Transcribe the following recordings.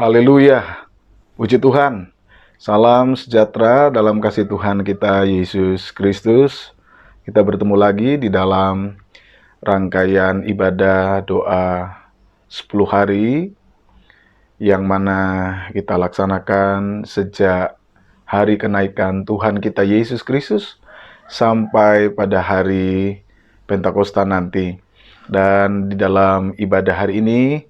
Haleluya, puji Tuhan. Salam sejahtera dalam kasih Tuhan kita Yesus Kristus. Kita bertemu lagi di dalam rangkaian ibadah doa 10 hari yang mana kita laksanakan sejak hari kenaikan Tuhan kita Yesus Kristus sampai pada hari Pentakosta nanti. Dan di dalam ibadah hari ini,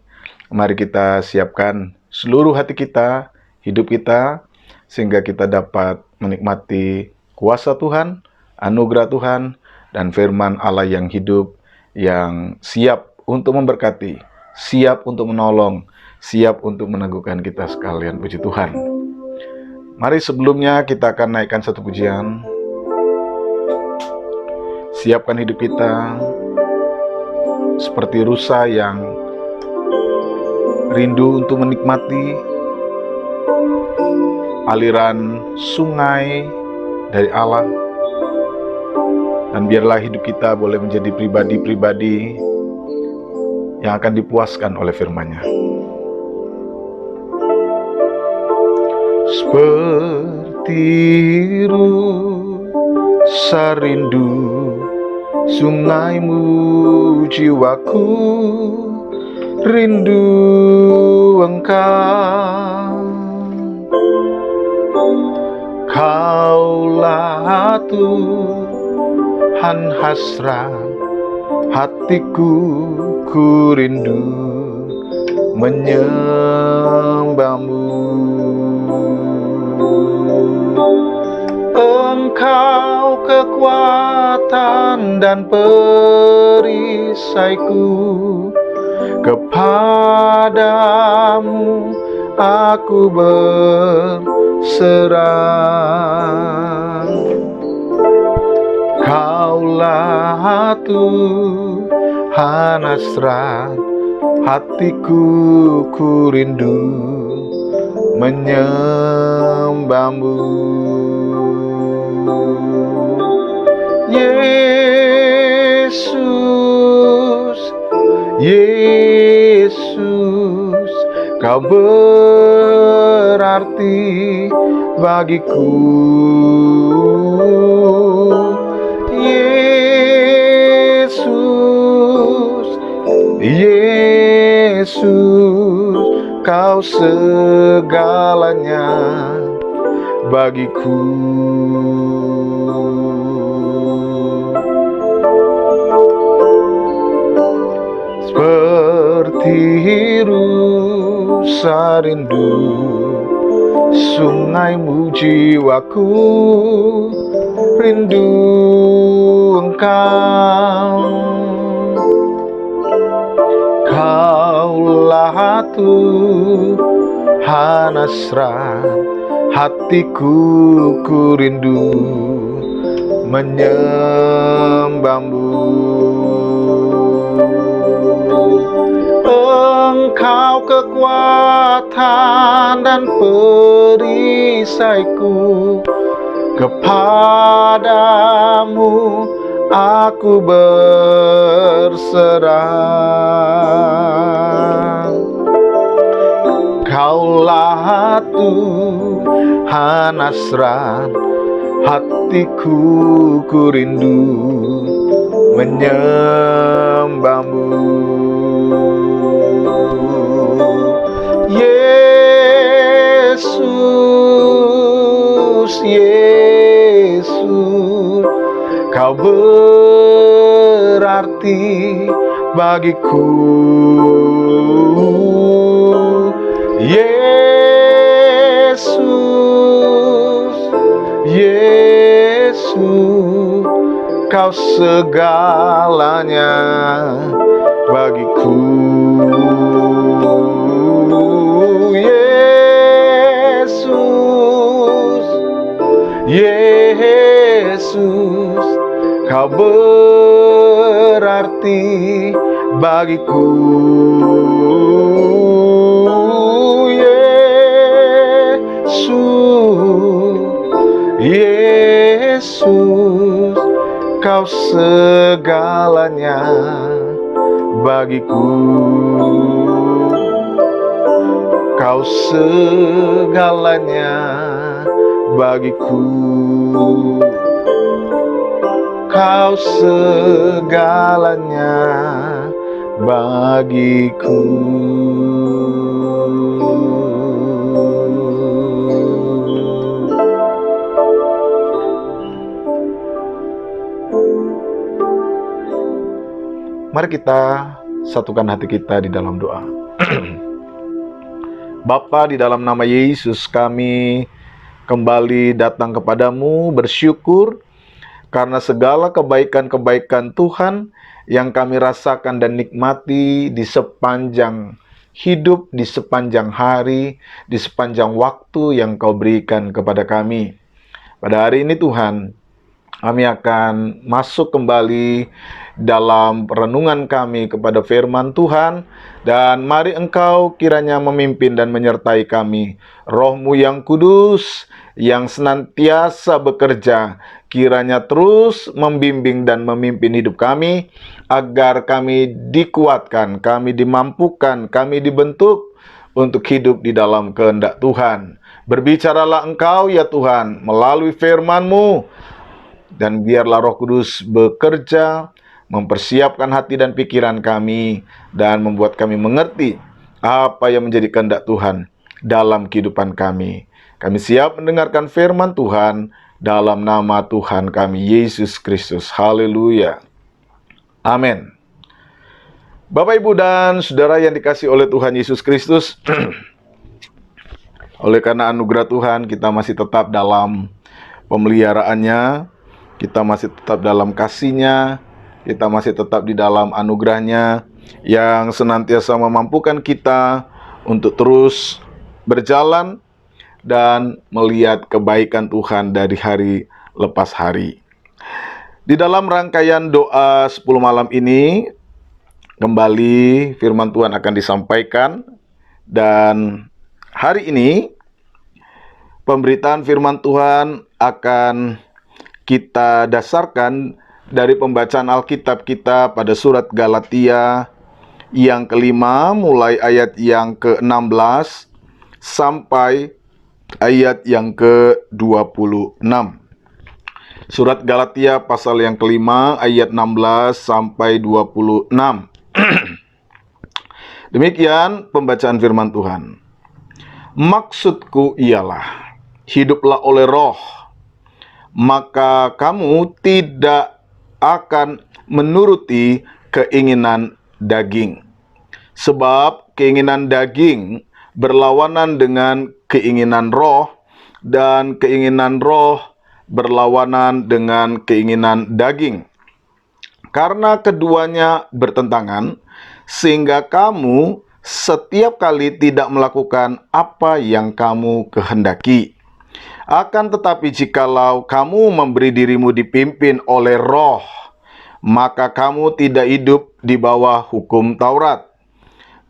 mari kita siapkan seluruh hati kita, hidup kita, sehingga kita dapat menikmati kuasa Tuhan, anugerah Tuhan, dan firman Allah yang hidup, yang siap untuk memberkati, siap untuk menolong, siap untuk meneguhkan kita sekalian. Puji Tuhan. Mari sebelumnya kita akan naikkan satu pujian. Siapkan hidup kita seperti rusa yang rindu untuk menikmati aliran sungai dari Allah. Dan biarlah hidup kita boleh menjadi pribadi-pribadi yang akan dipuaskan oleh firman-Nya. Seperti rusa rindu sungaimu, jiwaku rindu Engkau. Kaulah Tuhan hasrat hatiku, ku rindu menyembah-Mu. Engkau kekuatan dan perisaiku, kepadamu aku berserah. Kaulah Tuhan hasrat hatiku, ku rindu menyembah-Mu. Yesus, Yesus, Kau berarti bagiku. Yesus, Yesus, Kau segalanya bagiku. Seperti rusa rindu sungaimu, jiwaku rindu Engkau. Kaulah Tuhan hasrat hatiku, ku rindu menyembah-Mu. Engkau kekuatan dan perisaiku, kepadamu aku berserah. Kaulah Tuhan hasrat hatiku, ku rindu menyembah-Mu. Yesus, Yesus, Kau berarti bagiku. Yesus, Yesus, Kau segalanya bagiku. Yesus, Yesus, Kau berarti bagiku. Yesus, Yesus, Kau segalanya bagiku. Kau segalanya bagiku. Kau segalanya bagiku. Mari kita satukan hati kita di dalam doa. Bapa, di dalam nama Yesus kami kembali datang kepadamu bersyukur karena segala kebaikan-kebaikan Tuhan yang kami rasakan dan nikmati di sepanjang hidup, di sepanjang hari, di sepanjang waktu yang Kau berikan kepada kami. Pada hari ini Tuhan, kami akan masuk kembali dalam renungan kami kepada firman Tuhan. Dan mari Engkau kiranya memimpin dan menyertai kami. Roh-Mu yang kudus, yang senantiasa bekerja, kiranya terus membimbing dan memimpin hidup kami, agar kami dikuatkan, kami dimampukan, kami dibentuk untuk hidup di dalam kehendak Tuhan. Berbicaralah Engkau ya Tuhan melalui firman-Mu, dan biarlah Roh Kudus bekerja, mempersiapkan hati dan pikiran kami, dan membuat kami mengerti apa yang menjadi kehendak Tuhan dalam kehidupan kami. Kami siap mendengarkan firman Tuhan dalam nama Tuhan kami, Yesus Kristus. Haleluya. Amin. Bapak, Ibu, dan Saudara yang dikasihi oleh Tuhan Yesus Kristus, oleh karena anugerah Tuhan, kita masih tetap dalam pemeliharaannya, kita masih tetap dalam kasih-Nya, kita masih tetap di dalam anugerah-Nya yang senantiasa memampukan kita untuk terus berjalan dan melihat kebaikan Tuhan dari hari lepas hari. Di dalam rangkaian doa 10 malam ini, kembali firman Tuhan akan disampaikan, dan hari ini pemberitaan firman Tuhan akan kita dasarkan dari pembacaan Alkitab kita pada surat Galatia yang kelima, mulai ayat yang ke-16 sampai ayat yang ke-26. Surat Galatia pasal yang kelima, ayat 16 sampai 26. Demikian pembacaan firman Tuhan. Maksudku ialah, hiduplah oleh Roh, maka kamu tidak akan menuruti keinginan daging. Sebab keinginan daging berlawanan dengan keinginan roh, dan keinginan roh berlawanan dengan keinginan daging. Karena keduanya bertentangan, sehingga kamu setiap kali tidak melakukan apa yang kamu kehendaki. Akan tetapi jikalau kamu memberi dirimu dipimpin oleh Roh, maka kamu tidak hidup di bawah hukum Taurat.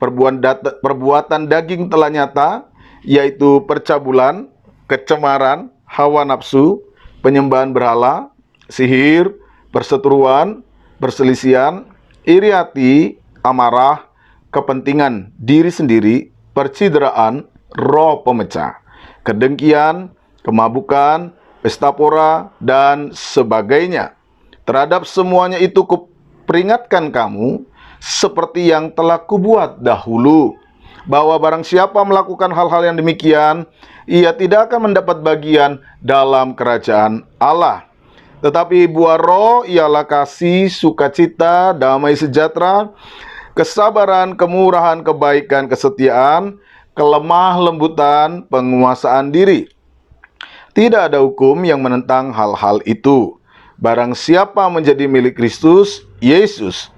Perbuatan daging telah nyata, yaitu percabulan, kecemaran, hawa nafsu, penyembahan berhala, sihir, perseteruan, perselisihan, iri hati, amarah, kepentingan diri sendiri, percideraan, roh pemecah, kedengkian, kemabukan, pesta pora, dan sebagainya. Terhadap semuanya itu kuperingatkan kamu, seperti yang telah kubuat dahulu, bahwa barang siapa melakukan hal-hal yang demikian, ia tidak akan mendapat bagian dalam kerajaan Allah. Tetapi buah roh ialah kasih, sukacita, damai sejahtera, kesabaran, kemurahan, kebaikan, kesetiaan, kelemah lembutan, penguasaan diri. Tidak ada hukum yang menentang hal-hal itu. Barang siapa menjadi milik Kristus Yesus,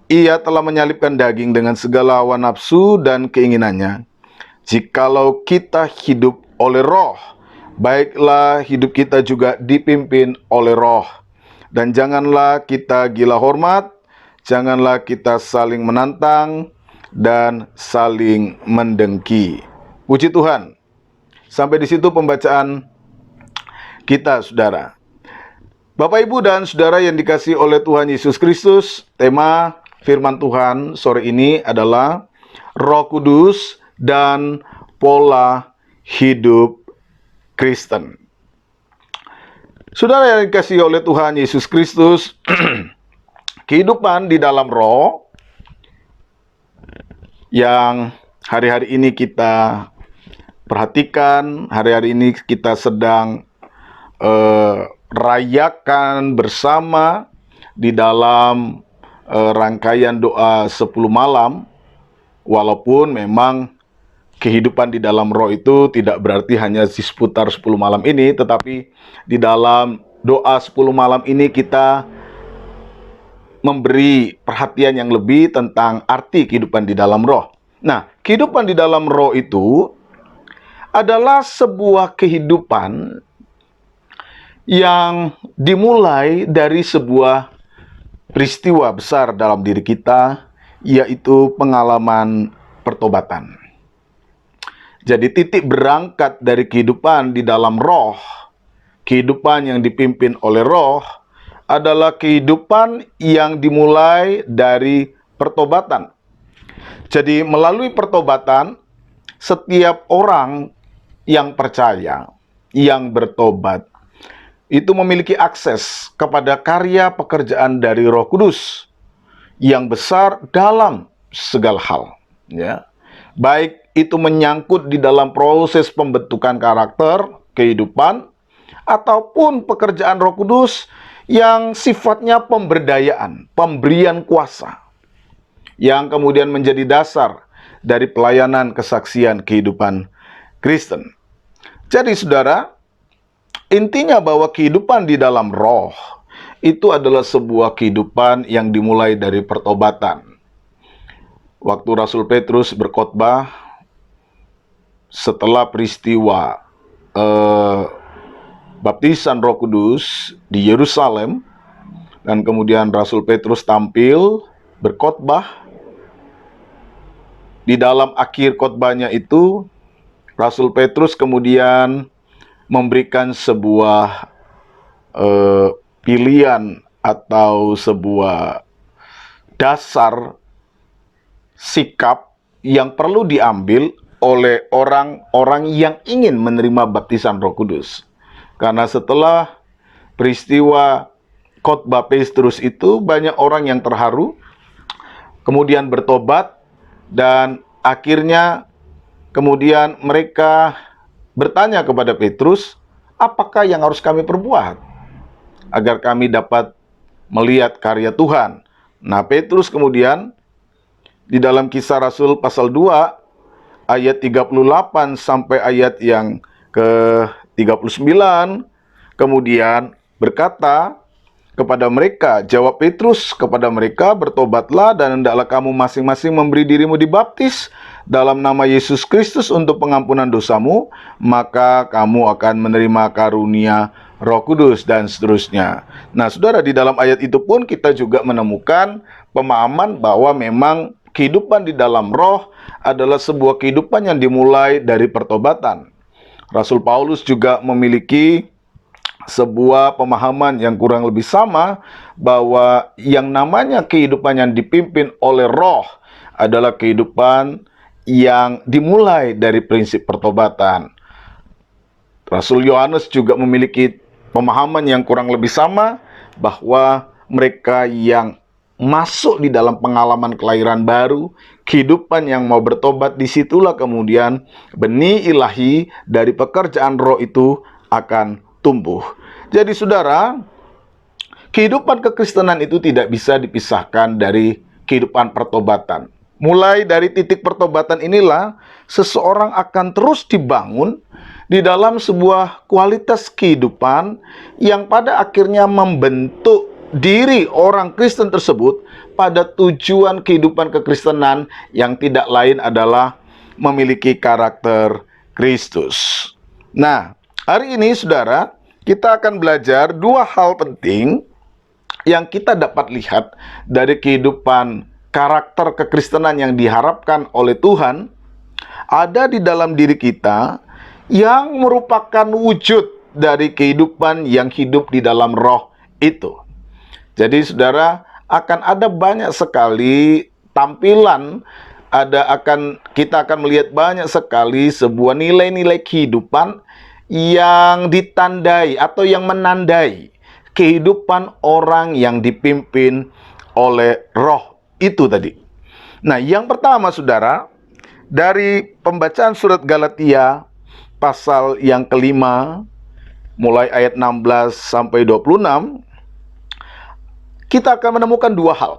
ia telah menyalibkan daging dengan segala hawa nafsu dan keinginannya. Jikalau kita hidup oleh Roh, baiklah hidup kita juga dipimpin oleh Roh. Dan janganlah kita gila hormat, janganlah kita saling menantang dan saling mendengki. Puji Tuhan. Sampai di situ pembacaan kita, saudara. Bapak, Ibu, dan saudara yang dikasihi oleh Tuhan Yesus Kristus, tema firman Tuhan sore ini adalah Roh Kudus dan pola hidup Kristen. Saudara yang dikasihi oleh Tuhan Yesus Kristus, kehidupan di dalam roh yang hari-hari ini kita perhatikan, hari-hari ini kita sedang rayakan bersama di dalam rangkaian doa 10 malam, walaupun memang kehidupan di dalam roh itu tidak berarti hanya di seputar 10 malam ini, tetapi di dalam doa 10 malam ini kita memberi perhatian yang lebih tentang arti kehidupan di dalam roh. Nah, kehidupan di dalam roh itu adalah sebuah kehidupan yang dimulai dari sebuah peristiwa besar dalam diri kita, yaitu pengalaman pertobatan. Jadi titik berangkat dari kehidupan di dalam roh, kehidupan yang dipimpin oleh roh, adalah kehidupan yang dimulai dari pertobatan. Jadi melalui pertobatan, setiap orang yang percaya, yang bertobat, itu memiliki akses kepada karya pekerjaan dari Roh Kudus yang besar dalam segala hal, ya. Baik itu menyangkut di dalam proses pembentukan karakter, kehidupan, ataupun pekerjaan Roh Kudus yang sifatnya pemberdayaan, pemberian kuasa, yang kemudian menjadi dasar dari pelayanan kesaksian kehidupan Kristen. Jadi saudara, intinya bahwa kehidupan di dalam roh itu adalah sebuah kehidupan yang dimulai dari pertobatan. Waktu Rasul Petrus berkhotbah setelah peristiwa baptisan Roh Kudus di Yerusalem, dan kemudian Rasul Petrus tampil berkhotbah. Di dalam akhir khotbahnya itu, Rasul Petrus kemudian memberikan sebuah pilihan atau sebuah dasar sikap yang perlu diambil oleh orang-orang yang ingin menerima baptisan Roh Kudus. Karena setelah peristiwa khotbah Petrus itu, banyak orang yang terharu, kemudian bertobat, dan akhirnya kemudian mereka bertanya kepada Petrus, apakah yang harus kami perbuat agar kami dapat melihat karya Tuhan? Nah, Petrus kemudian di dalam Kisah Rasul pasal 2 ayat 38 sampai ayat yang ke-39 kemudian berkata kepada mereka, jawab Petrus kepada mereka, bertobatlah dan hendaklah kamu masing-masing memberi dirimu dibaptis dalam nama Yesus Kristus untuk pengampunan dosamu, maka kamu akan menerima karunia Roh Kudus, dan seterusnya. Nah, saudara, di dalam ayat itu pun kita juga menemukan pemahaman bahwa memang kehidupan di dalam roh adalah sebuah kehidupan yang dimulai dari pertobatan. Rasul Paulus juga memiliki sebuah pemahaman yang kurang lebih sama, bahwa yang namanya kehidupan yang dipimpin oleh roh adalah kehidupan yang dimulai dari prinsip pertobatan. Rasul Yohanes juga memiliki pemahaman yang kurang lebih sama, bahwa mereka yang masuk di dalam pengalaman kelahiran baru, kehidupan yang mau bertobat, disitulah kemudian benih ilahi dari pekerjaan roh itu akan tumbuh. Jadi saudara, kehidupan kekristenan itu tidak bisa dipisahkan dari kehidupan pertobatan. Mulai dari titik pertobatan inilah seseorang akan terus dibangun di dalam sebuah kualitas kehidupan yang pada akhirnya membentuk diri orang Kristen tersebut pada tujuan kehidupan kekristenan yang tidak lain adalah memiliki karakter Kristus. Nah, hari ini saudara, kita akan belajar dua hal penting yang kita dapat lihat dari kehidupan karakter kekristenan yang diharapkan oleh Tuhan ada di dalam diri kita, yang merupakan wujud dari kehidupan yang hidup di dalam roh itu. Jadi saudara, akan ada banyak sekali tampilan kita akan melihat banyak sekali sebuah nilai-nilai kehidupan yang ditandai atau yang menandai kehidupan orang yang dipimpin oleh Roh itu tadi. Nah, yang pertama saudara, dari pembacaan surat Galatia pasal yang kelima, mulai ayat 16 sampai 26, kita akan menemukan dua hal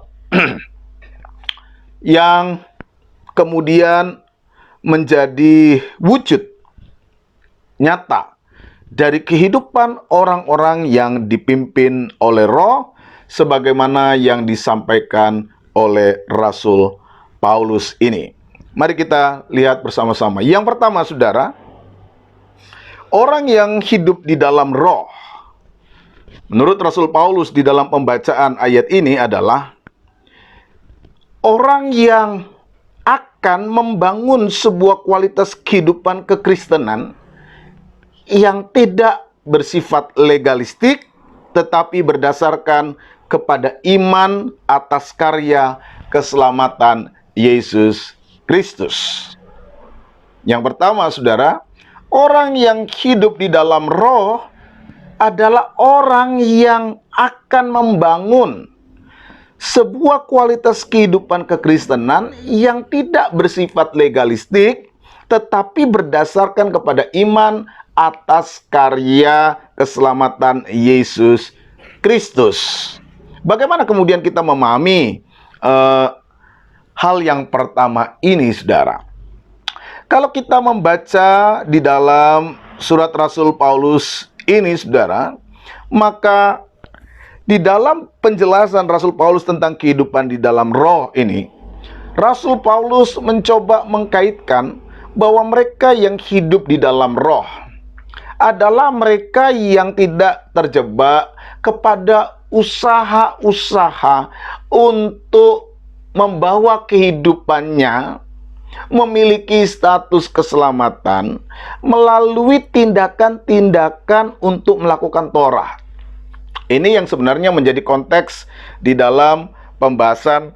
yang kemudian menjadi wujud nyata dari kehidupan orang-orang yang dipimpin oleh Roh, sebagaimana yang disampaikan oleh Rasul Paulus ini. Mari kita lihat bersama-sama. Yang pertama, saudara, orang yang hidup di dalam Roh, menurut Rasul Paulus di dalam pembacaan ayat ini adalah orang yang akan membangun sebuah kualitas kehidupan kekristenan yang tidak bersifat legalistik, tetapi berdasarkan kepada iman atas karya keselamatan Yesus Kristus. Yang pertama, saudara, orang yang hidup di dalam Roh adalah orang yang akan membangun sebuah kualitas kehidupan kekristenan yang tidak bersifat legalistik, tetapi berdasarkan kepada iman atas karya keselamatan Yesus Kristus. Bagaimana kemudian kita memahami hal yang pertama ini, saudara? Kalau kita membaca di dalam surat Rasul Paulus ini, saudara, maka di dalam penjelasan Rasul Paulus tentang kehidupan di dalam Roh ini, Rasul Paulus mencoba mengkaitkan bahwa mereka yang hidup di dalam Roh adalah mereka yang tidak terjebak kepada usaha-usaha untuk membawa kehidupannya memiliki status keselamatan melalui tindakan-tindakan untuk melakukan Torah. Ini yang sebenarnya menjadi konteks di dalam pembahasan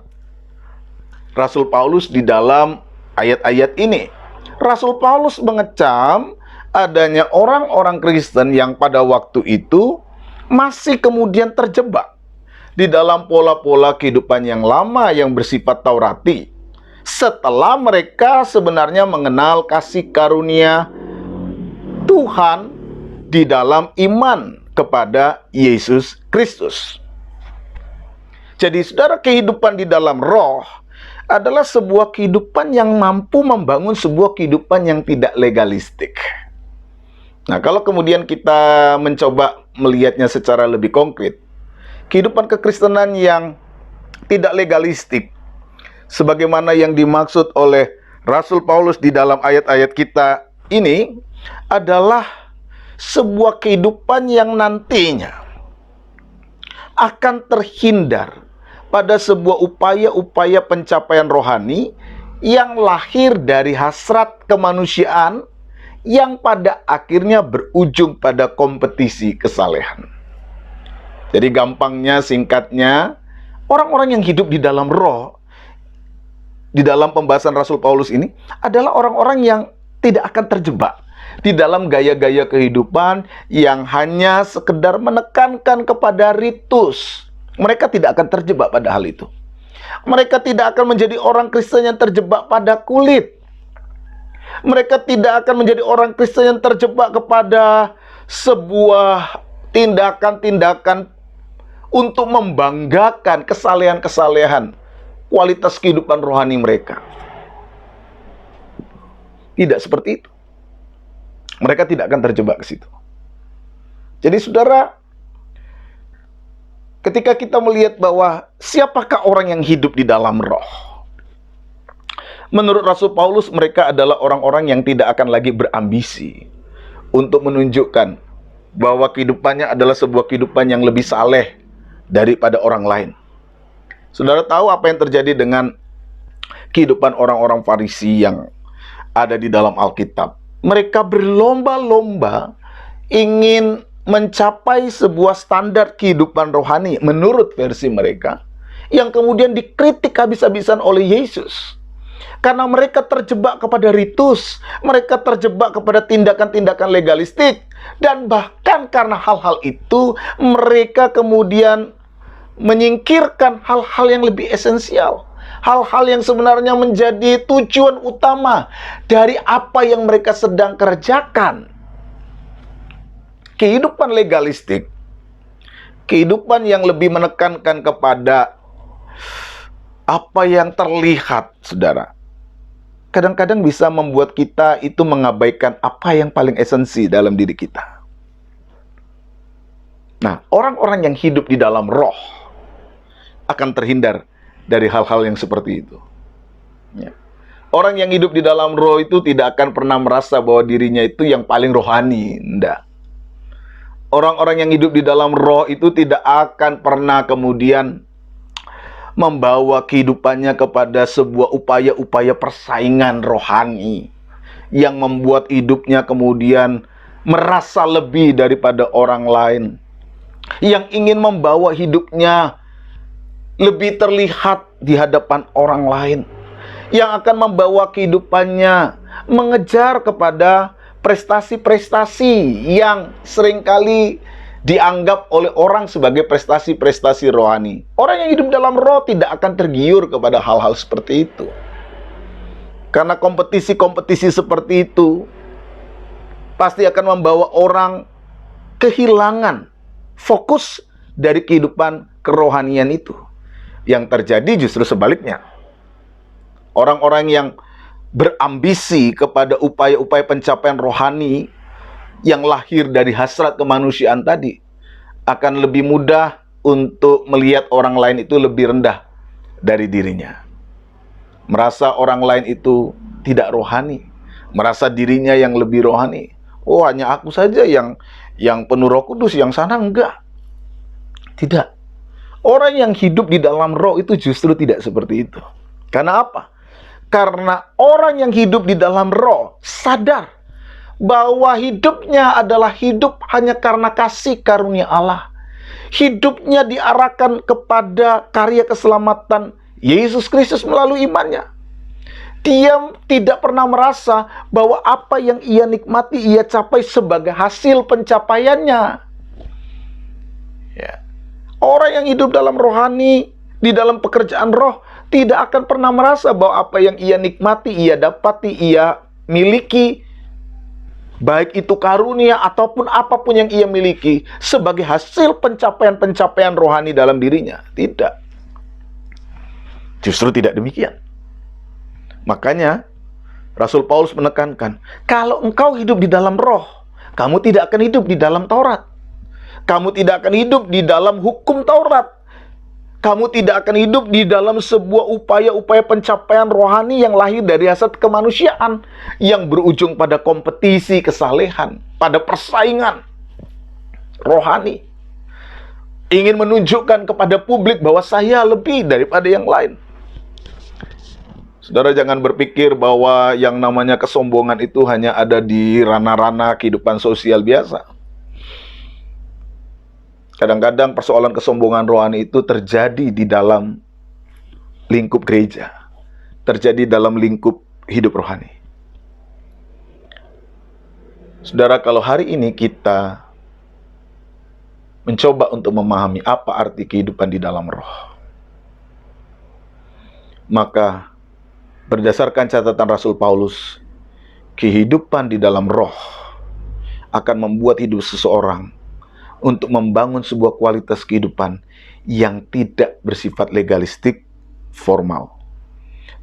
Rasul Paulus di dalam ayat-ayat ini. Rasul Paulus mengecam adanya orang-orang Kristen yang pada waktu itu masih kemudian terjebak di dalam pola-pola kehidupan yang lama yang bersifat Taurati, setelah mereka sebenarnya mengenal kasih karunia Tuhan di dalam iman kepada Yesus Kristus. Jadi, saudara, kehidupan di dalam Roh adalah sebuah kehidupan yang mampu membangun sebuah kehidupan yang tidak legalistik. Nah, kalau kemudian kita mencoba melihatnya secara lebih konkret, kehidupan kekristenan yang tidak legalistik, sebagaimana yang dimaksud oleh Rasul Paulus di dalam ayat-ayat kita ini, adalah sebuah kehidupan yang nantinya akan terhindar pada sebuah upaya-upaya pencapaian rohani yang lahir dari hasrat kemanusiaan yang pada akhirnya berujung pada kompetisi kesalehan. Jadi gampangnya, singkatnya, orang-orang yang hidup di dalam Roh di dalam pembahasan Rasul Paulus ini adalah orang-orang yang tidak akan terjebak di dalam gaya-gaya kehidupan yang hanya sekedar menekankan kepada ritus. Mereka tidak akan terjebak pada hal itu. Mereka tidak akan menjadi orang Kristen yang terjebak pada kulit. Mereka tidak akan menjadi orang Kristen yang terjebak kepada sebuah tindakan-tindakan untuk membanggakan kesalehan-kesalehan kualitas kehidupan rohani mereka. Tidak seperti itu. Mereka tidak akan terjebak ke situ. Jadi, saudara, ketika kita melihat bahwa siapakah orang yang hidup di dalam Roh, menurut Rasul Paulus, mereka adalah orang-orang yang tidak akan lagi berambisi untuk menunjukkan bahwa kehidupannya adalah sebuah kehidupan yang lebih saleh daripada orang lain. Saudara tahu apa yang terjadi dengan kehidupan orang-orang Farisi yang ada di dalam Alkitab? Mereka berlomba-lomba ingin mencapai sebuah standar kehidupan rohani menurut versi mereka, yang kemudian dikritik habis-habisan oleh Yesus. Karena mereka terjebak kepada ritus, mereka terjebak kepada tindakan-tindakan legalistik, dan bahkan karena hal-hal itu mereka kemudian menyingkirkan hal-hal yang lebih esensial, hal-hal yang sebenarnya menjadi tujuan utama dari apa yang mereka sedang kerjakan. Kehidupan legalistik, kehidupan yang lebih menekankan kepada apa yang terlihat, saudara, kadang-kadang bisa membuat kita itu mengabaikan apa yang paling esensi dalam diri kita. Nah, orang-orang yang hidup di dalam roh akan terhindar dari hal-hal yang seperti itu. Ya. Orang yang hidup di dalam roh itu tidak akan pernah merasa bahwa dirinya itu yang paling rohani. Tidak. Orang-orang yang hidup di dalam roh itu tidak akan pernah kemudian membawa kehidupannya kepada sebuah upaya-upaya persaingan rohani yang membuat hidupnya kemudian merasa lebih daripada orang lain, yang ingin membawa hidupnya lebih terlihat di hadapan orang lain, yang akan membawa kehidupannya mengejar kepada prestasi-prestasi yang seringkali dianggap oleh orang sebagai prestasi-prestasi rohani. Orang yang hidup dalam roh tidak akan tergiur kepada hal-hal seperti itu. Karena kompetisi-kompetisi seperti itu pasti akan membawa orang kehilangan fokus dari kehidupan kerohanian itu. Yang terjadi justru sebaliknya. Orang-orang yang berambisi kepada upaya-upaya pencapaian rohani yang lahir dari hasrat kemanusiaan tadi akan lebih mudah untuk melihat orang lain itu lebih rendah dari dirinya. Merasa orang lain itu tidak rohani, merasa dirinya yang lebih rohani. Oh, hanya aku saja yang penuh Roh Kudus, yang sana enggak. Tidak. Orang yang hidup di dalam roh itu justru tidak seperti itu. Karena apa? Karena orang yang hidup di dalam roh sadar bahwa hidupnya adalah hidup hanya karena kasih karunia Allah. Hidupnya diarahkan kepada karya keselamatan Yesus Kristus melalui imannya. Dia tidak pernah merasa bahwa apa yang ia nikmati, ia capai sebagai hasil pencapaiannya. Ya. Orang yang hidup dalam rohani, di dalam pekerjaan roh, tidak akan pernah merasa bahwa apa yang ia nikmati, ia dapati, ia miliki, baik itu karunia ataupun apapun yang ia miliki, sebagai hasil pencapaian-pencapaian rohani dalam dirinya. Tidak. Justru tidak demikian. Makanya, Rasul Paulus menekankan, kalau engkau hidup di dalam roh, kamu tidak akan hidup di dalam Taurat. Kamu tidak akan hidup di dalam hukum Taurat. Kamu tidak akan hidup di dalam sebuah upaya-upaya pencapaian rohani yang lahir dari hasrat kemanusiaan, yang berujung pada kompetisi kesalehan, pada persaingan rohani. Ingin menunjukkan kepada publik bahwa saya lebih daripada yang lain. Saudara, jangan berpikir bahwa yang namanya kesombongan itu hanya ada di ranah-ranah kehidupan sosial biasa. Kadang-kadang persoalan kesombongan rohani itu terjadi di dalam lingkup gereja, terjadi dalam lingkup hidup rohani. Saudara, kalau hari ini kita mencoba untuk memahami apa arti kehidupan di dalam roh, maka berdasarkan catatan Rasul Paulus, kehidupan di dalam roh akan membuat hidup seseorang untuk membangun sebuah kualitas kehidupan yang tidak bersifat legalistik, formal,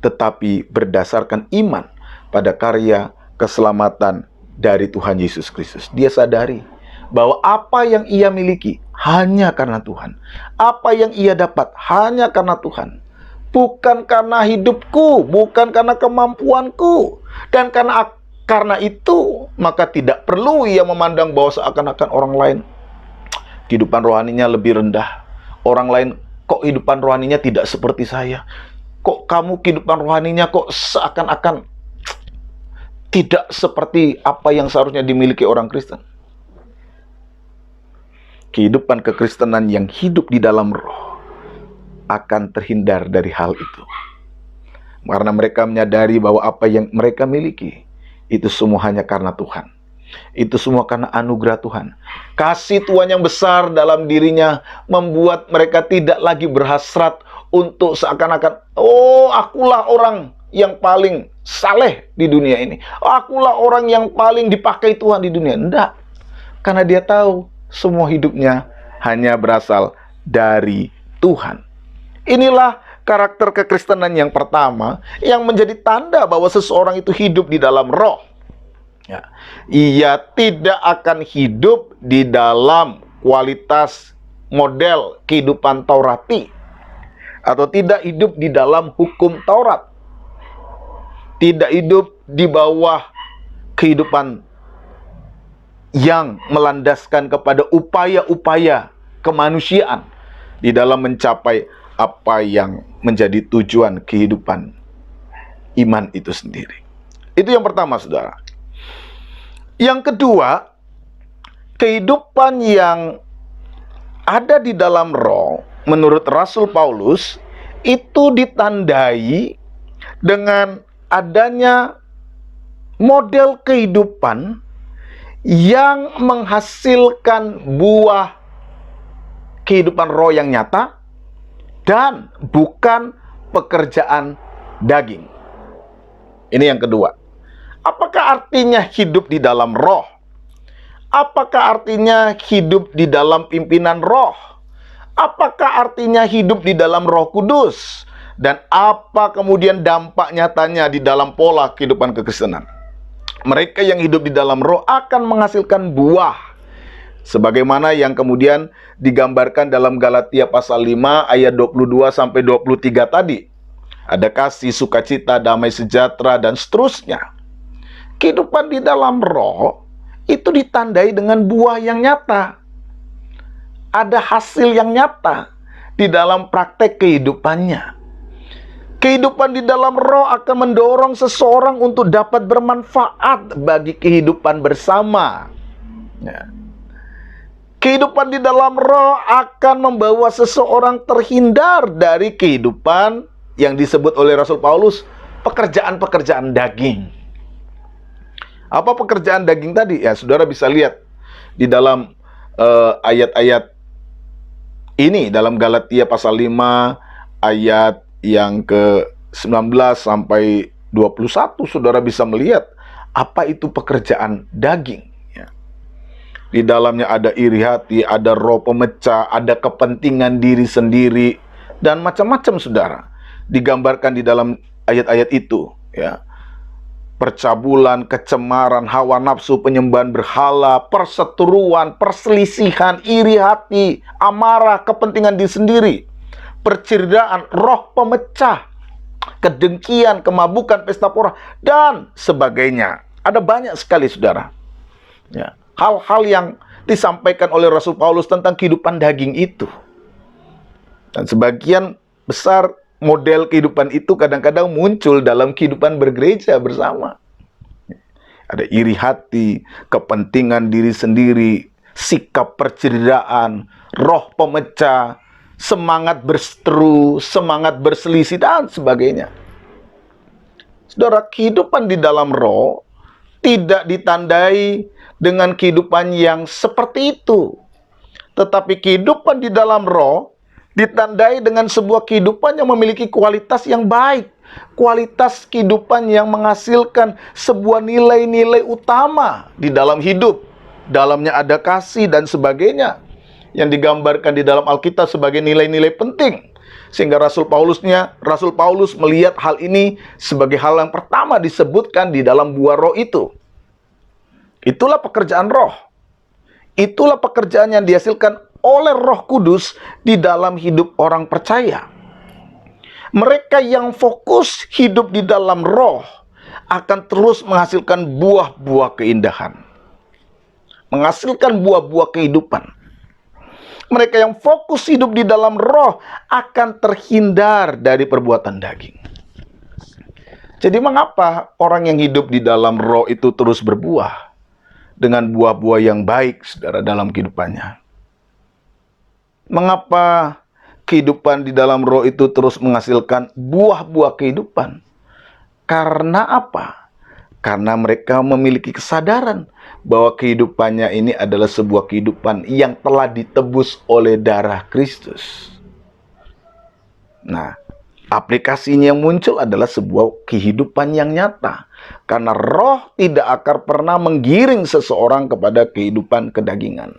tetapi berdasarkan iman pada karya keselamatan dari Tuhan Yesus Kristus. Dia sadari bahwa apa yang ia miliki hanya karena Tuhan. Apa yang ia dapat hanya karena Tuhan. Bukan karena hidupku, bukan karena kemampuanku. Dan karena itu, maka tidak perlu ia memandang bahwa seakan-akan orang lain kehidupan rohaninya lebih rendah. Orang lain kok kehidupan rohaninya tidak seperti saya. Kok kamu kehidupan rohaninya kok seakan-akan tidak seperti apa yang seharusnya dimiliki orang Kristen. Kehidupan kekristenan yang hidup di dalam roh akan terhindar dari hal itu. Karena mereka menyadari bahwa apa yang mereka miliki itu semua hanya karena Tuhan. Itu semua karena anugerah Tuhan. Kasih Tuhan yang besar dalam dirinya membuat mereka tidak lagi berhasrat untuk seakan-akan, oh, akulah orang yang paling saleh di dunia ini. Akulah orang yang paling dipakai Tuhan di dunia. Enggak. Karena dia tahu semua hidupnya hanya berasal dari Tuhan. Inilah karakter kekristenan yang pertama yang menjadi tanda bahwa seseorang itu hidup di dalam roh. Ya. Ia tidak akan hidup di dalam kualitas model kehidupan Taurati, atau tidak hidup di dalam hukum Taurat, tidak hidup di bawah kehidupan yang melandaskan kepada upaya-upaya kemanusiaan di dalam mencapai apa yang menjadi tujuan kehidupan iman itu sendiri. Itu yang pertama, saudara. Yang kedua, kehidupan yang ada di dalam roh, menurut Rasul Paulus, itu ditandai dengan adanya model kehidupan yang menghasilkan buah kehidupan roh yang nyata dan bukan pekerjaan daging. Ini yang kedua. Apakah artinya hidup di dalam roh? Apakah artinya hidup di dalam pimpinan roh? Apakah artinya hidup di dalam Roh Kudus? Dan apa kemudian dampak nyatanya di dalam pola kehidupan kekristenan? Mereka yang hidup di dalam roh akan menghasilkan buah, sebagaimana yang kemudian digambarkan dalam Galatia pasal 5 ayat 22 sampai 23 tadi. Ada kasih, sukacita, damai sejahtera, dan seterusnya. Kehidupan di dalam roh itu ditandai dengan buah yang nyata. Ada hasil yang nyata di dalam praktek kehidupannya. Kehidupan di dalam roh akan mendorong seseorang untuk dapat bermanfaat bagi kehidupan bersama. Ya. Kehidupan di dalam roh akan membawa seseorang terhindar dari kehidupan yang disebut oleh Rasul Paulus pekerjaan-pekerjaan daging. Apa pekerjaan daging tadi? Ya, saudara bisa lihat di dalam ayat-ayat ini, dalam Galatia pasal 5 ayat yang ke-19 sampai 21, saudara bisa melihat apa itu pekerjaan daging. Ya. Di dalamnya ada iri hati, ada roh pemecah, ada kepentingan diri sendiri, dan macam-macam, saudara. Digambarkan di dalam ayat-ayat itu, ya. Percabulan, kecemaran, hawa nafsu, penyembahan berhala, perseteruan, perselisihan, iri hati, amarah, kepentingan diri sendiri, percirdaan, roh pemecah, kedengkian, kemabukan, pesta pora, dan sebagainya. Ada banyak sekali, saudara. Ya, hal-hal yang disampaikan oleh Rasul Paulus tentang kehidupan daging itu. Dan sebagian besar model kehidupan itu kadang-kadang muncul dalam kehidupan bergereja bersama. Ada iri hati, kepentingan diri sendiri, sikap percirdaan, roh pemecah, semangat berseteru, semangat berselisih, dan sebagainya. Saudara, kehidupan di dalam roh tidak ditandai dengan kehidupan yang seperti itu. Tetapi kehidupan di dalam roh ditandai dengan sebuah kehidupan yang memiliki kualitas yang baik. Kualitas kehidupan yang menghasilkan sebuah nilai-nilai utama di dalam hidup. Dalamnya ada kasih dan sebagainya, yang digambarkan di dalam Alkitab sebagai nilai-nilai penting. Sehingga Rasul Paulus melihat hal ini sebagai hal yang pertama disebutkan di dalam buah roh itu. Itulah pekerjaan roh. Itulah pekerjaan yang dihasilkan oleh Roh Kudus di dalam hidup orang percaya. Mereka yang fokus hidup di dalam roh akan terus menghasilkan buah-buah keindahan, menghasilkan buah-buah kehidupan. Mereka yang fokus hidup di dalam roh akan terhindar dari perbuatan daging. Jadi mengapa orang yang hidup di dalam roh itu terus berbuah dengan buah-buah yang baik, saudara, dalam kehidupannya? Mengapa kehidupan di dalam roh itu terus menghasilkan buah-buah kehidupan? Karena apa? Karena mereka memiliki kesadaran bahwa kehidupannya ini adalah sebuah kehidupan yang telah ditebus oleh darah Kristus. Nah, aplikasinya yang muncul adalah sebuah kehidupan yang nyata. Karena roh tidak akan pernah menggiring seseorang kepada kehidupan kedagingan.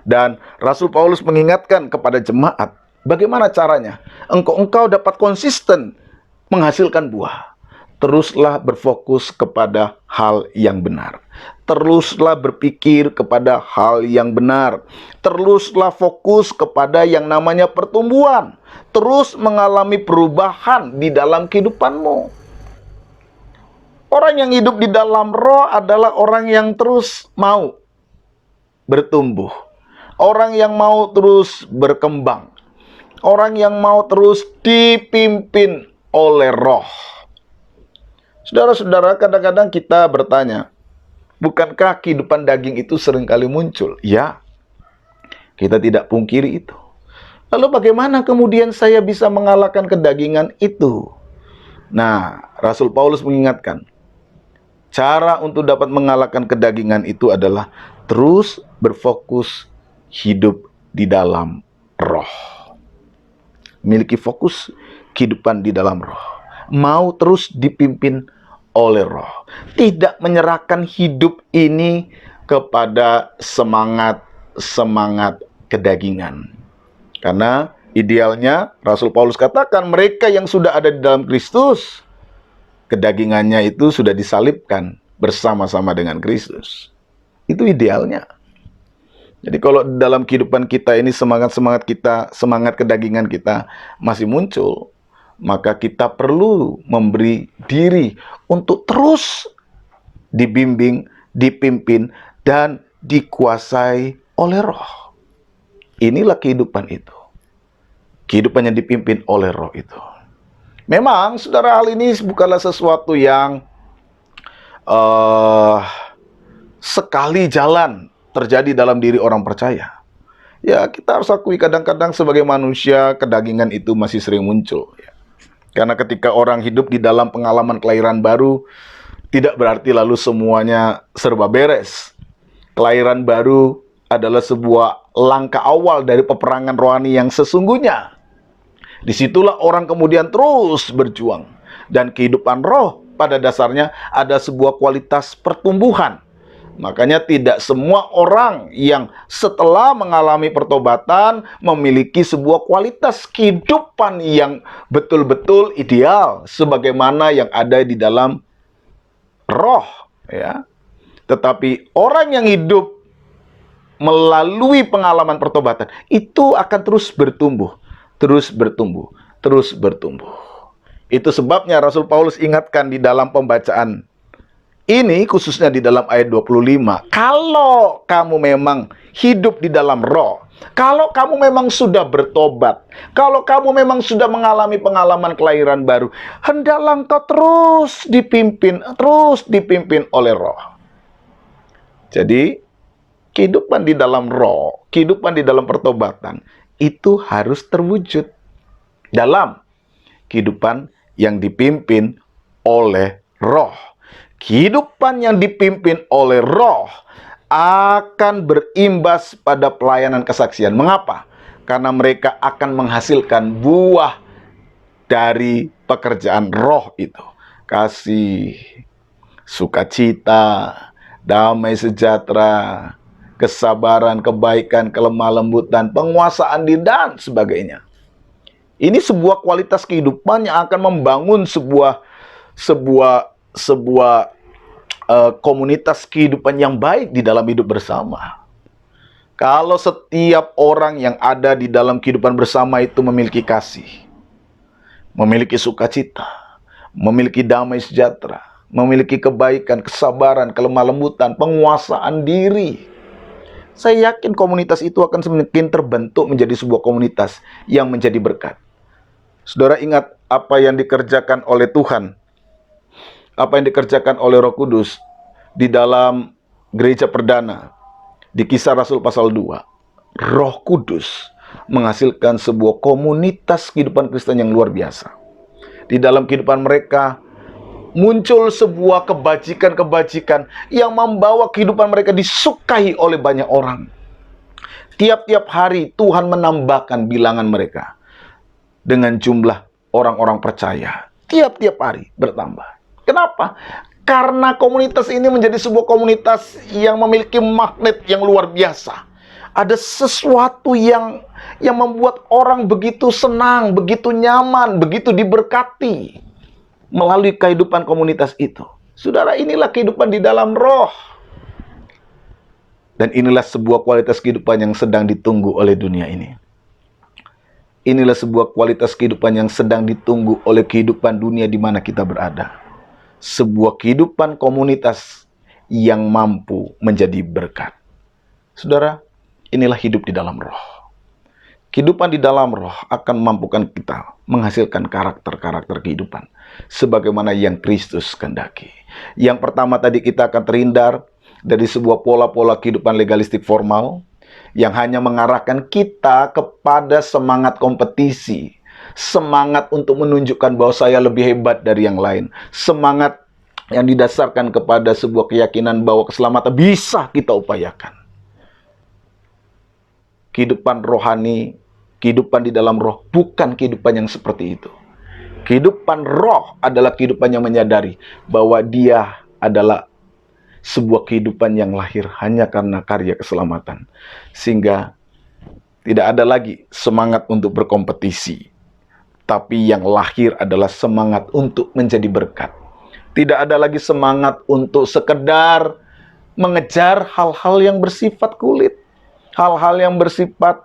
Dan Rasul Paulus mengingatkan kepada jemaat, bagaimana caranya? Engkau dapat konsisten menghasilkan buah. Teruslah berfokus kepada hal yang benar. Teruslah berpikir kepada hal yang benar. Teruslah fokus kepada yang namanya pertumbuhan. Terus mengalami perubahan di dalam kehidupanmu. Orang yang hidup di dalam roh adalah orang yang terus mau bertumbuh. Orang yang mau terus berkembang. Orang yang mau terus dipimpin oleh roh. Saudara-saudara, kadang-kadang kita bertanya, bukankah kehidupan daging itu seringkali muncul? Ya, kita tidak pungkiri itu. Lalu bagaimana kemudian saya bisa mengalahkan kedagingan itu? Nah, Rasul Paulus mengingatkan, cara untuk dapat mengalahkan kedagingan itu adalah terus berfokus hidup di dalam roh. Memiliki fokus kehidupan di dalam roh. Mau terus dipimpin oleh roh. Tidak menyerahkan hidup ini kepada semangat kedagingan. Karena idealnya Rasul Paulus katakan mereka yang sudah ada di dalam Kristus, kedagingannya itu sudah disalibkan bersama-sama dengan Kristus. Itu idealnya. Jadi kalau dalam kehidupan kita ini semangat kedagingan kita masih muncul, maka kita perlu memberi diri untuk terus dibimbing, dipimpin, dan dikuasai oleh roh. Inilah kehidupan itu. Kehidupan yang dipimpin oleh roh itu. Memang, saudara, hal ini bukanlah sesuatu yang sekali jalan terjadi dalam diri orang percaya. Ya, kita harus akui kadang-kadang sebagai manusia, kedagingan itu masih sering muncul. Ya. Karena ketika orang hidup di dalam pengalaman kelahiran baru, tidak berarti lalu semuanya serba beres. Kelahiran baru adalah sebuah langkah awal dari peperangan rohani yang sesungguhnya. Disitulah orang kemudian terus berjuang. Dan kehidupan roh pada dasarnya ada sebuah kualitas pertumbuhan. Makanya tidak semua orang yang setelah mengalami pertobatan memiliki sebuah kualitas kehidupan yang betul-betul ideal sebagaimana yang ada di dalam roh, ya. Tetapi orang yang hidup melalui pengalaman pertobatan itu akan terus bertumbuh, terus bertumbuh, terus bertumbuh. Itu sebabnya Rasul Paulus ingatkan di dalam pembacaan ini, khususnya di dalam ayat 25, kalau kamu memang hidup di dalam roh, kalau kamu memang sudah bertobat, kalau kamu memang sudah mengalami pengalaman kelahiran baru, hendaklah engkau terus dipimpin oleh roh. Jadi, kehidupan di dalam roh, kehidupan di dalam pertobatan, itu harus terwujud dalam kehidupan yang dipimpin oleh roh. Kehidupan yang dipimpin oleh roh akan berimbas pada pelayanan kesaksian. Mengapa? Karena mereka akan menghasilkan buah dari pekerjaan roh itu. Kasih, sukacita, damai sejahtera, kesabaran, kebaikan, kelemah lembutan, penguasaan diri, dan sebagainya. Ini sebuah kualitas kehidupan yang akan membangun sebuah komunitas kehidupan yang baik di dalam hidup bersama. Kalau setiap orang yang ada di dalam kehidupan bersama itu memiliki kasih, memiliki sukacita, memiliki damai sejahtera, memiliki kebaikan, kesabaran, kelemah lembutan, penguasaan diri, saya yakin komunitas itu akan semakin terbentuk menjadi sebuah komunitas yang menjadi berkat. Saudara ingat apa yang dikerjakan oleh Tuhan, apa yang dikerjakan oleh Roh Kudus di dalam gereja perdana di Kisah Rasul pasal 2. Roh Kudus menghasilkan sebuah komunitas kehidupan Kristen yang luar biasa. Di dalam kehidupan mereka muncul sebuah kebajikan-kebajikan yang membawa kehidupan mereka disukai oleh banyak orang. Tiap-tiap hari Tuhan menambahkan bilangan mereka dengan jumlah orang-orang percaya. Tiap-tiap hari bertambah. Kenapa? Karena komunitas ini menjadi sebuah komunitas yang memiliki magnet yang luar biasa. Ada sesuatu yang membuat orang begitu senang, begitu nyaman, begitu diberkati melalui kehidupan komunitas itu. Saudara, inilah kehidupan di dalam roh. Dan inilah sebuah kualitas kehidupan yang sedang ditunggu oleh dunia ini. Inilah sebuah kualitas kehidupan yang sedang ditunggu oleh kehidupan dunia di mana kita berada. Sebuah kehidupan komunitas yang mampu menjadi berkat. Saudara, inilah hidup di dalam roh. Kehidupan di dalam roh akan memampukan kita menghasilkan karakter-karakter kehidupan sebagaimana yang Kristus kehendaki. Yang pertama tadi, kita akan terhindar dari sebuah pola-pola kehidupan legalistik formal yang hanya mengarahkan kita kepada semangat kompetisi, semangat untuk menunjukkan bahwa saya lebih hebat dari yang lain, semangat yang didasarkan kepada sebuah keyakinan bahwa keselamatan bisa kita upayakan. Kehidupan rohani, kehidupan di dalam roh, bukan kehidupan yang seperti itu. Kehidupan roh adalah kehidupan yang menyadari bahwa dia adalah sebuah kehidupan yang lahir hanya karena karya keselamatan. Sehingga tidak ada lagi semangat untuk berkompetisi. Tapi yang lahir adalah semangat untuk menjadi berkat. Tidak ada lagi semangat untuk sekedar mengejar hal-hal yang bersifat kulit. Hal-hal yang bersifat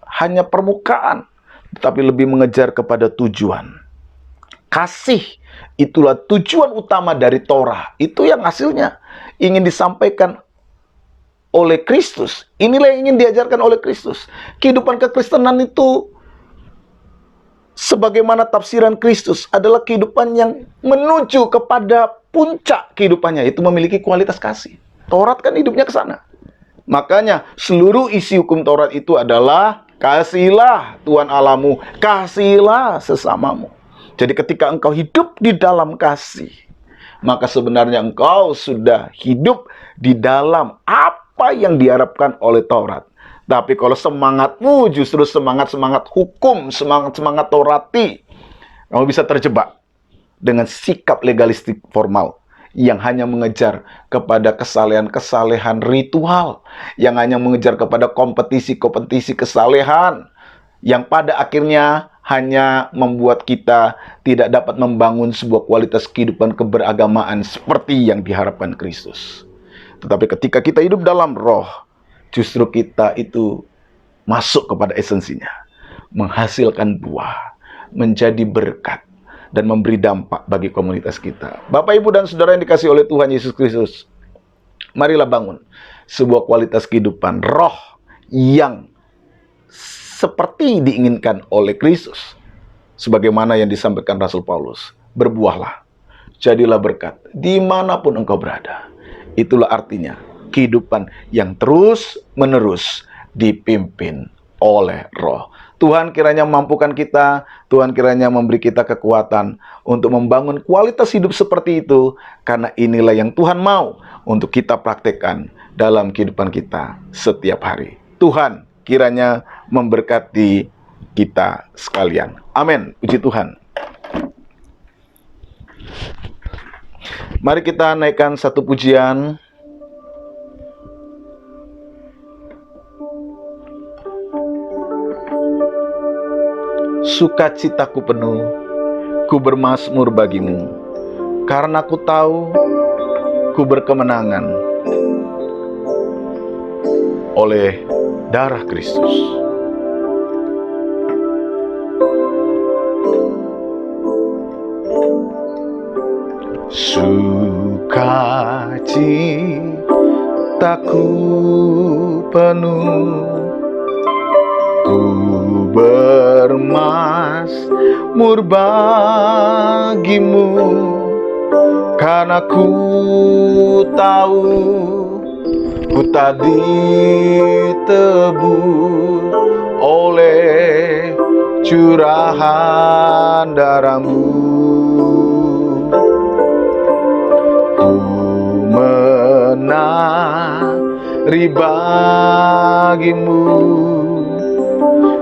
hanya permukaan. Tetapi lebih mengejar kepada tujuan. Kasih, itulah tujuan utama dari Torah. Itu yang hasilnya ingin disampaikan oleh Kristus. Inilah yang ingin diajarkan oleh Kristus. Kehidupan kekristenan itu, sebagaimana tafsiran Kristus, adalah kehidupan yang menuju kepada puncak kehidupannya, itu memiliki kualitas kasih. Taurat kan hidupnya ke sana. Makanya seluruh isi hukum Taurat itu adalah kasihilah Tuhan Allahmu, kasihilah sesamamu. Jadi ketika engkau hidup di dalam kasih, maka sebenarnya engkau sudah hidup di dalam apa yang diharapkan oleh Taurat. Tapi kalau semangatmu justru semangat-semangat hukum, semangat-semangat Taurati, kamu bisa terjebak dengan sikap legalistik formal yang hanya mengejar kepada kesalehan-kesalehan ritual, yang hanya mengejar kepada kompetisi-kompetisi kesalehan, yang pada akhirnya hanya membuat kita tidak dapat membangun sebuah kualitas kehidupan keberagamaan seperti yang diharapkan Kristus. Tetapi ketika kita hidup dalam roh, justru kita itu masuk kepada esensinya, menghasilkan buah, menjadi berkat, dan memberi dampak bagi komunitas kita. Bapak, Ibu, dan Saudara yang dikasihi oleh Tuhan Yesus Kristus, marilah bangun sebuah kualitas kehidupan roh yang seperti diinginkan oleh Kristus. Sebagaimana yang disampaikan Rasul Paulus, berbuahlah, jadilah berkat dimanapun engkau berada. Itulah artinya kehidupan yang terus-menerus dipimpin oleh roh. Tuhan kiranya memampukan kita, Tuhan kiranya memberi kita kekuatan untuk membangun kualitas hidup seperti itu, karena inilah yang Tuhan mau untuk kita praktekkan dalam kehidupan kita setiap hari. Tuhan kiranya memberkati kita sekalian. Amin. Puji Tuhan. Mari kita naikkan satu pujian. Sukacitaku penuh, ku bermazmur bagimu, karena ku tahu ku berkemenangan oleh darah Kristus. Sukacitaku penuh, ku bermazmur bagimu, karena ku tahu ku tak ditebus oleh curahan darahmu. menari bagimu.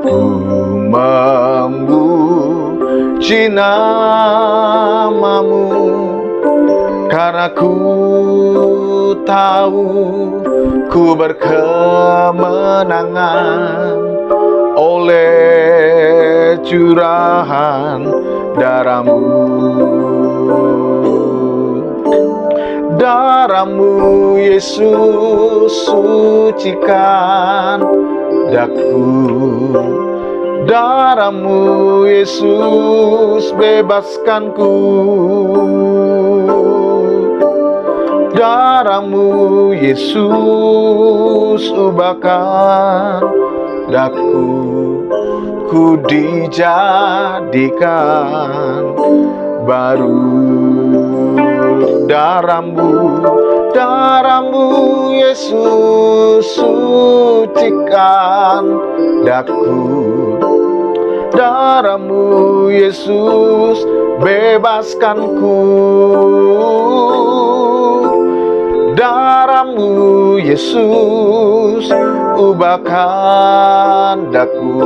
Ku memuji namamu, karena ku tahu ku berkemenangan oleh curahan darahmu. Darahmu Yesus sucikan daku. Darahmu Yesus bebaskanku. Darahmu Yesus ubahkan daku. Ku dijadikan baru. Darahmu Yesus sucikan daku. Darahmu Yesus bebaskanku. Darahmu Yesus ubahkan daku.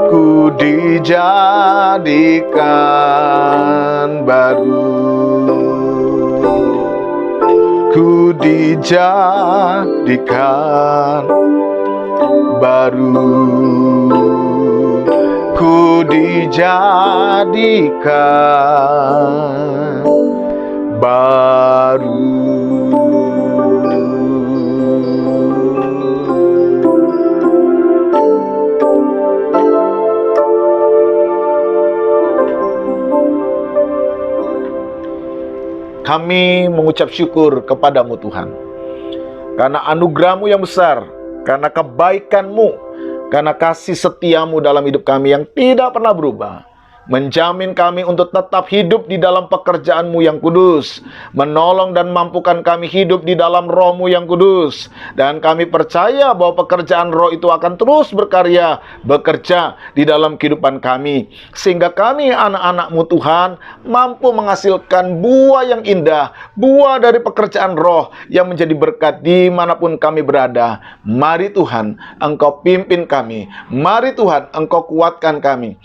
Ku dijadikan baru. Ku dijadikan baru. Ku dijadikan baru. Kami mengucap syukur kepadamu Tuhan, karena anugerah-Mu yang besar, karena kebaikan-Mu, karena kasih setia-Mu dalam hidup kami yang tidak pernah berubah. Menjamin kami untuk tetap hidup di dalam pekerjaan-Mu yang kudus, menolong dan mampukan kami hidup di dalam Roh-Mu yang kudus. Dan kami percaya bahwa pekerjaan Roh itu akan terus bekerja di dalam kehidupan kami, sehingga kami anak-anak-Mu Tuhan mampu menghasilkan buah yang indah, buah dari pekerjaan Roh yang menjadi berkat dimanapun kami berada. Mari Tuhan, Engkau pimpin kami. Mari Tuhan, Engkau kuatkan kami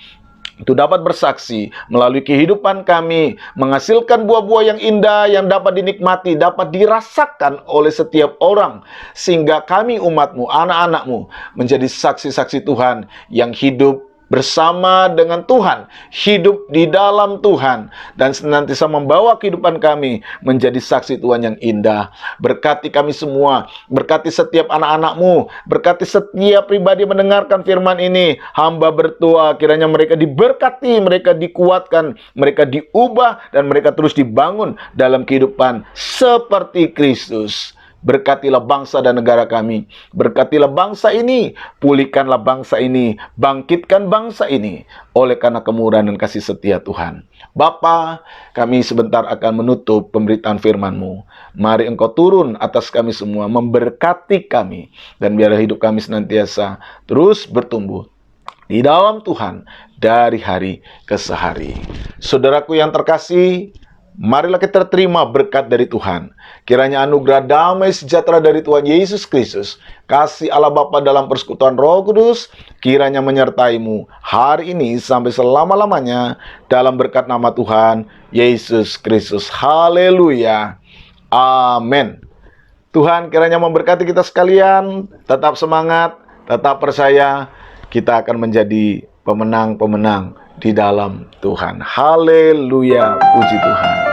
itu dapat bersaksi melalui kehidupan kami, menghasilkan buah-buah yang indah yang dapat dinikmati, dapat dirasakan oleh setiap orang, sehingga kami umat-Mu, anak-anak-Mu, menjadi saksi-saksi Tuhan yang hidup bersama dengan Tuhan, hidup di dalam Tuhan, dan senantiasa membawa kehidupan kami menjadi saksi Tuhan yang indah. Berkati kami semua, berkati setiap anak-anak-Mu, berkati setiap pribadi mendengarkan firman ini. Hamba berdoa kiranya mereka diberkati, mereka dikuatkan, mereka diubah, dan mereka terus dibangun dalam kehidupan seperti Kristus. Berkatilah bangsa dan negara kami. Berkatilah bangsa ini. Pulihkanlah bangsa ini. Bangkitkan bangsa ini. Oleh karena kemurahan dan kasih setia Tuhan. Bapa, kami sebentar akan menutup pemberitaan firman-Mu. Mari Engkau turun atas kami semua. Memberkati kami. Dan biarlah hidup kami senantiasa terus bertumbuh di dalam Tuhan dari hari ke hari. Saudaraku yang terkasih, marilah kita terima berkat dari Tuhan. Kiranya anugerah damai sejahtera dari Tuhan Yesus Kristus, kasih Allah Bapa dalam persekutuan Roh Kudus, kiranya menyertai-mu hari ini sampai selama-lamanya dalam berkat nama Tuhan Yesus Kristus. Haleluya. Amin. Tuhan kiranya memberkati kita sekalian. Tetap semangat, tetap percaya. Kita akan menjadi pemenang-pemenang di dalam Tuhan. Haleluya, puji Tuhan.